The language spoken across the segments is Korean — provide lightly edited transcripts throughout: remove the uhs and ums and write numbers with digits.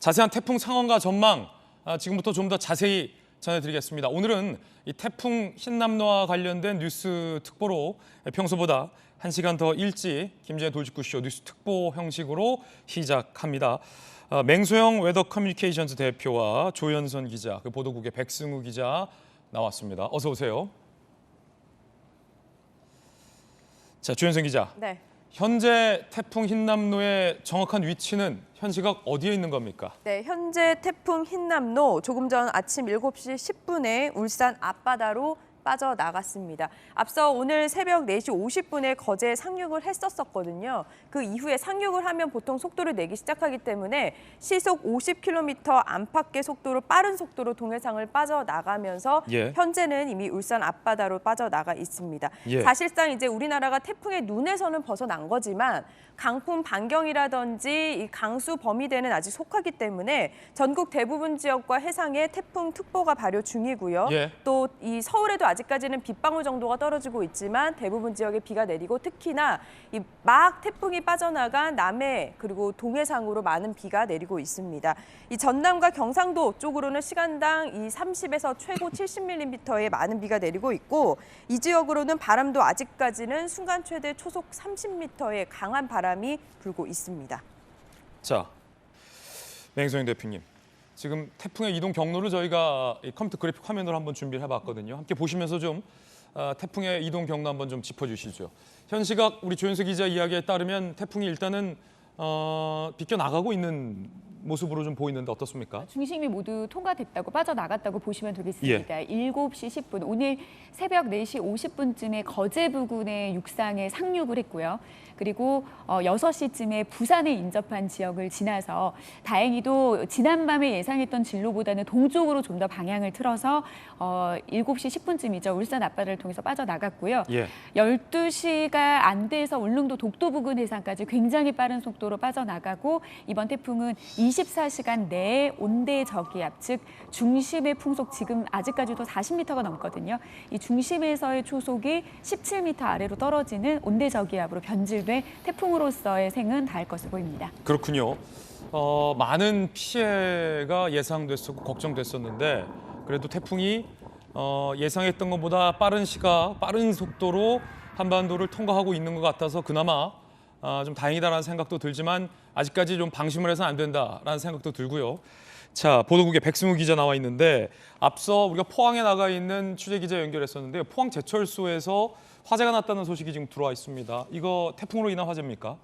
자세한 태풍 상황과 전망 지금부터 좀 더 자세히 전해드리겠습니다. 오늘은 이 태풍 흰남노와 관련된 뉴스 특보로 평소보다 1시간 더 일찍 김재현 돌직구쇼 뉴스 특보 형식으로 시작합니다. 맹소영 웨더 커뮤니케이션즈 대표와 조연선 기자, 그 보도국의 백승우 기자 나왔습니다. 어서 오세요. 자, 조연선 기자. 네. 현재 태풍 흰남노의 정확한 위치는 현 시각 어디에 있는 겁니까? 네, 현재 태풍 흰남노 조금 전 아침 7시 10분에 울산 앞바다로 빠져나갔습니다. 앞서 오늘 새벽 4시 50분에 거제에 상륙을 했었거든요. 그 이후에 상륙을 하면 보통 속도를 내기 시작하기 때문에 시속 50km 안팎의 속도로 빠른 속도로 동해상을 빠져나가면서 현재는 이미 울산 앞바다로 빠져나가 있습니다. 사실상 이제 우리나라가 태풍의 눈에서는 벗어난 거지만 강풍 반경이라든지 이 강수 범위대는 아직 속하기 때문에 전국 대부분 지역과 해상에 태풍 특보가 발효 중이고요. 또 이 서울에도 아직까지는 빗방울 정도가 떨어지고 있지만 대부분 지역에 비가 내리고 특히나 이 막 태풍이 빠져나간 남해 그리고 동해상으로 많은 비가 내리고 있습니다. 이 전남과 경상도 쪽으로는 시간당 이 30에서 최고 70mm의 많은 비가 내리고 있고 이 지역으로는 바람도 아직까지는 순간 최대 초속 30m의 강한 바람이 불고 있습니다. 자, 맹소영 대표님. 지금 태풍의 이동 경로를 저희가 컴퓨터 그래픽 화면으로 한번 준비를 해봤거든요. 함께 보시면서 좀 태풍의 이동 경로 한번 좀 짚어주시죠. 현 시각 우리 조연수 기자 이야기에 따르면 태풍이 일단은 비껴나가고 있는 모습으로 좀 보이는데 어떻습니까? 중심이 모두 통과됐다고 빠져나갔다고 보시면 되겠습니다. 7시 10분, 오늘 새벽 4시 50분쯤에 거제 부근의 육상에 상륙을 했고요. 그리고 6시쯤에 부산에 인접한 지역을 지나서 다행히도 지난밤에 예상했던 진로보다는 동쪽으로 좀 더 방향을 틀어서 7시 10분쯤이죠. 울산 앞바다를 통해서 빠져나갔고요. 12시가 안 돼서 울릉도 독도 부근 해상까지 굉장히 빠른 속도로 빠져나가고 이번 태풍은 24시간 내에 온대 저기압, 즉 중심의 풍속 지금 아직까지도 40m가 넘거든요. 이 중심에서의 초속이 17m 아래로 떨어지는 온대 저기압으로 변질돼 태풍으로서의 생은 닿을 것으로 보입니다. 그렇군요. 많은 피해가 예상됐었고 걱정됐었는데 그래도 태풍이 예상했던 것보다 빠른 시각, 빠른 속도로 한반도를 통과하고 있는 것 같아서 그나마 좀 다행이다라는 생각도 들지만 아직까지 좀 방심을 해서는 안 된다라는 생각도 들고요. 자, 보도국의 백승우 기자 나와 있는데 앞서 우리가 포항에 나가 있는 취재 기자 연결했었는데요. 포항 제철소에서 화재가 났다는 소식이 지금 들어와 있습니다. 이거 태풍으로 인한 화재입니까?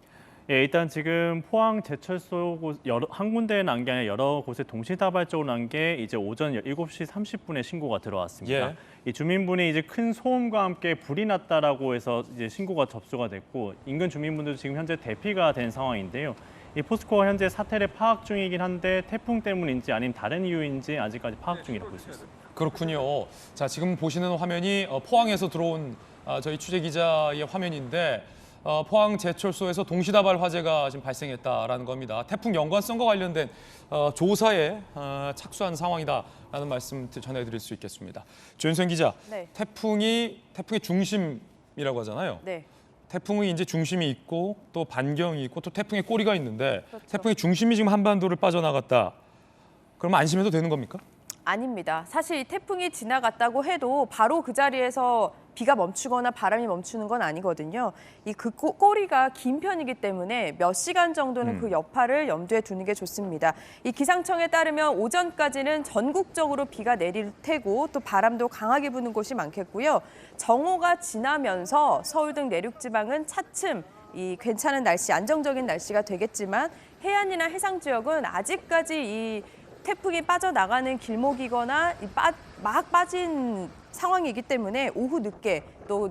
예, 일단 지금 포항 제철소 한 군데에 난 게 아니라 여러 곳에 동시다발적으로 난 게 이제 오전 7시 30분에 신고가 들어왔습니다. 이 주민분이 이제 큰 소음과 함께 불이 났다라고 해서 이제 신고가 접수가 됐고 인근 주민분들도 지금 현재 대피가 된 상황인데요. 이 포스코가 현재 사태를 파악 중이긴 한데 태풍 때문인지 아니면 다른 이유인지 아직까지 파악 중이라고 볼 수 있습니다. 그렇군요. 자, 지금 보시는 화면이 포항에서 들어온 저희 취재 기자의 화면인데 포항 제철소에서 동시다발 화재가 지금 발생했다라는 겁니다. 태풍 연관성과 관련된 조사에 착수한 상황이다라는 말씀 전해드릴 수 있겠습니다. 조연선 기자, 태풍의 중심이라고 하잖아요. 태풍의 이제 중심이 있고 또 반경이 있고 또 태풍의 꼬리가 있는데 태풍의 중심이 지금 한반도를 빠져나갔다. 그러면 안심해도 되는 겁니까? 아닙니다. 사실 이 태풍이 지나갔다고 해도 바로 그 자리에서 비가 멈추거나 바람이 멈추는 건 아니거든요. 이 그 꼬리가 긴 편이기 때문에 몇 시간 정도는 그 여파를 염두에 두는 게 좋습니다. 이 기상청에 따르면 오전까지는 전국적으로 비가 내릴 테고 또 바람도 강하게 부는 곳이 많겠고요. 정오가 지나면서 서울 등 내륙 지방은 차츰 이 괜찮은 날씨, 안정적인 날씨가 되겠지만 해안이나 해상 지역은 아직까지 이 태풍이 빠져나가는 길목이거나 막 빠진 상황이기 때문에 오후 늦게 또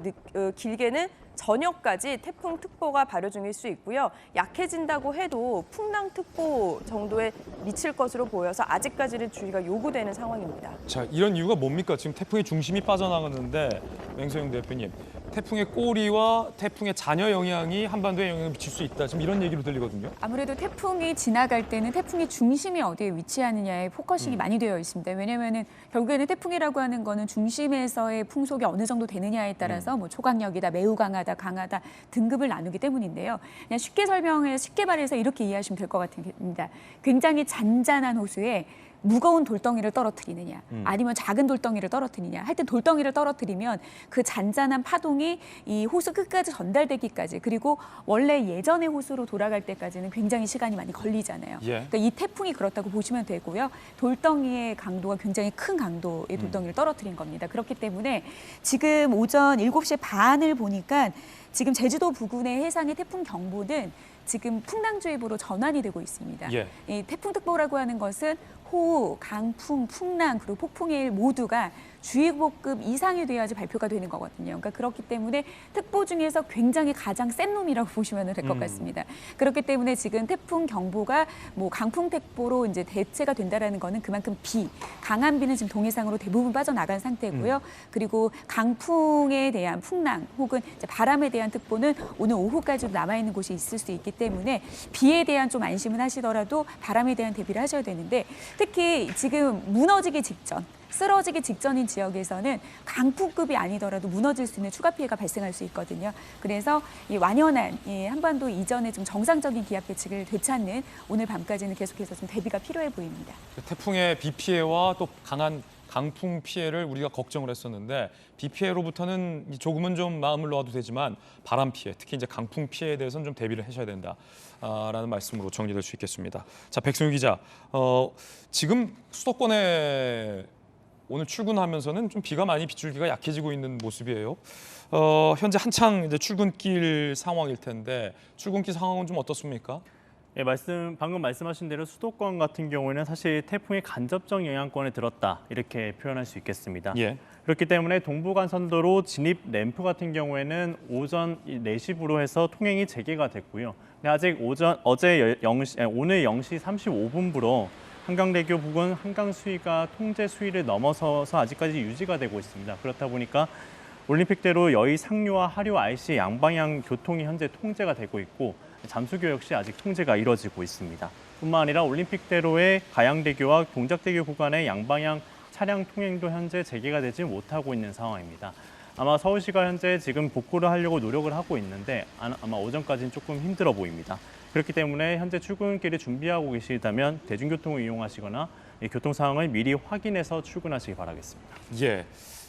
길게는 저녁까지 태풍 특보가 발효 중일 수 있고요. 약해진다고 해도 풍랑특보 정도에 미칠 것으로 보여서 아직까지는 주의가 요구되는 상황입니다. 자, 이런 이유가 뭡니까? 지금 태풍의 중심이 빠져나가는데 맹소영 대표님, 태풍의 꼬리와 태풍의 잔여 영향이 한반도에 영향을 미칠 수 있다. 지금 이런 얘기로 들리거든요. 아무래도 태풍이 지나갈 때는 태풍의 중심이 어디에 위치하느냐에 포커싱이 많이 되어 있습니다. 왜냐하면은 결국에는 태풍이라고 하는 거는 중심에서의 풍속이 어느 정도 되느냐에 따라서 뭐 초강력이다, 매우 강하다, 강하다 등급을 나누기 때문인데요. 그냥 쉽게 말해서 이렇게 이해하시면 될 것 같습니다. 굉장히 잔잔한 호수에 무거운 돌덩이를 떨어뜨리느냐 아니면 작은 돌덩이를 떨어뜨리느냐 하여튼 돌덩이를 떨어뜨리면 그 잔잔한 파동이 이 호수 끝까지 전달되기까지 그리고 원래 예전의 호수로 돌아갈 때까지는 굉장히 시간이 많이 걸리잖아요. 예. 그러니까 이 태풍이 그렇다고 보시면 되고요. 돌덩이의 강도가 굉장히 큰 강도의 돌덩이를 떨어뜨린 겁니다. 그렇기 때문에 지금 오전 7시 반을 보니까 지금 제주도 부근의 해상의 태풍 경보는 지금 풍랑주의보로 전환이 되고 있습니다. 예. 이 태풍특보라고 하는 것은 호우, 강풍, 풍랑 그리고 폭풍의 일 모두가 주의보급 이상이 돼야지 발표가 되는 거거든요. 그러니까 그렇기 때문에 특보 중에서 굉장히 가장 센 놈이라고 보시면 될 것 같습니다. 그렇기 때문에 지금 태풍 경보가 뭐 강풍특보로 이제 대체가 된다라는 거는 그만큼 강한 비는 지금 동해상으로 대부분 빠져나간 상태고요. 그리고 강풍에 대한 풍랑 혹은 이제 바람에 대한 특보는 오늘 오후까지도 남아 있는 곳이 있을 수 있기 때문에 비에 대한 좀 안심은 하시더라도 바람에 대한 대비를 하셔야 되는데 특히 지금 무너지기 직전. 쓰러지기 직전인 지역에서는 강풍급이 아니더라도 무너질 수 있는 추가 피해가 발생할 수 있거든요. 그래서 이 완연한 이 한반도 이전의 좀 정상적인 기압 계측을 되찾는 오늘 밤까지는 계속해서 좀 대비가 필요해 보입니다. 태풍의 비 피해와 또 강한 강풍 피해를 우리가 걱정을 했었는데 비 피해로부터는 조금은 좀 마음을 놓아도 되지만 바람 피해, 특히 이제 강풍 피해에 대해서는 좀 대비를 하셔야 된다라는 말씀으로 정리될 수 있겠습니다. 자, 백승유 기자, 지금 수도권에 오늘 출근하면서는 좀 비가 많이 빗줄기가 약해지고 있는 모습이에요. 현재 한창 이제 출근길 상황일 텐데 출근길 상황은 좀 어떻습니까? 예, 방금 말씀하신 대로 수도권 같은 경우에는 사실 태풍이 간접적 영향권에 들었다 이렇게 표현할 수 있겠습니다. 예. 그렇기 때문에 동부간선도로 진입 램프 같은 경우에는 오전 4시부로 해서 통행이 재개가 됐고요. 근데 아직 오늘 0시 35분부로 한강대교 부근 한강 수위가 통제 수위를 넘어서서 아직까지 유지가 되고 있습니다. 그렇다 보니까 올림픽대로 여의 상류와 하류 IC 양방향 교통이 현재 통제가 되고 있고 잠수교 역시 아직 통제가 이뤄지고 있습니다. 뿐만 아니라 올림픽대로의 가양대교와 동작대교 구간의 양방향 차량 통행도 현재 재개가 되지 못하고 있는 상황입니다. 아마 서울시가 현재 지금 복구를 하려고 노력을 하고 있는데 아마 오전까지는 조금 힘들어 보입니다. 그렇기 때문에 현재 출근길을 준비하고 계시다면 대중교통을 이용하시거나 이 교통 상황을 미리 확인해서 출근하시기 바라겠습니다. 예,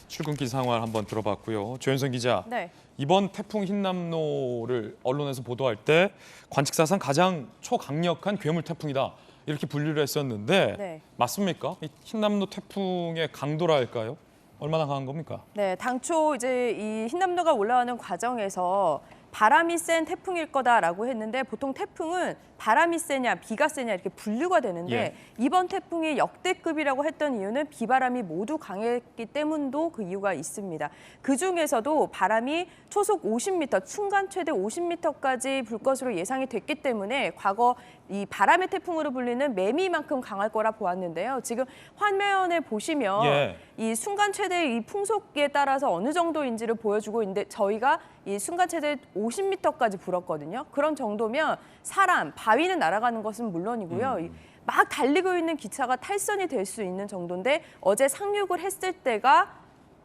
출근길 상황을 한번 들어봤고요. 조현선 기자, 네. 이번 태풍 흰남노를 언론에서 보도할 때 관측사상 가장 초강력한 괴물 태풍이다 이렇게 분류를 했었는데 네. 맞습니까? 이 흰남노 태풍의 강도라 할까요? 얼마나 강한 겁니까? 네, 당초 이제 이 흰남노가 올라오는 과정에서 바람이 센 태풍일 거다라고 했는데 보통 태풍은 바람이 세냐 비가 세냐 이렇게 분류가 되는데 예. 이번 태풍이 역대급이라고 했던 이유는 비바람이 모두 강했기 때문도 그 이유가 있습니다. 그중에서도 바람이 초속 50m, 순간 최대 50m까지 불 것으로 예상이 됐기 때문에 과거 이 바람의 태풍으로 불리는 매미만큼 강할 거라 보았는데요. 지금 화면에 보시면 예. 이 순간 최대 이 풍속에 따라서 어느 정도인지를 보여주고 있는데 저희가 이 순간 최대 50m까지 불었거든요. 그런 정도면 사람, 바위는 날아가는 것은 물론이고요. 막 달리고 있는 기차가 탈선이 될 수 있는 정도인데 어제 상륙을 했을 때가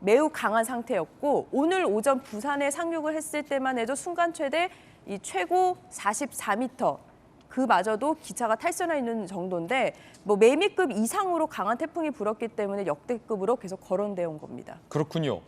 매우 강한 상태였고 오늘 오전 부산에 상륙을 했을 때만 해도 순간 최대 이 최고 44m 그마저도 기차가 탈선해 있는 정도인데 뭐 매미급 이상으로 강한 태풍이 불었기 때문에 역대급으로 계속 거론되어 온 겁니다. 그렇군요.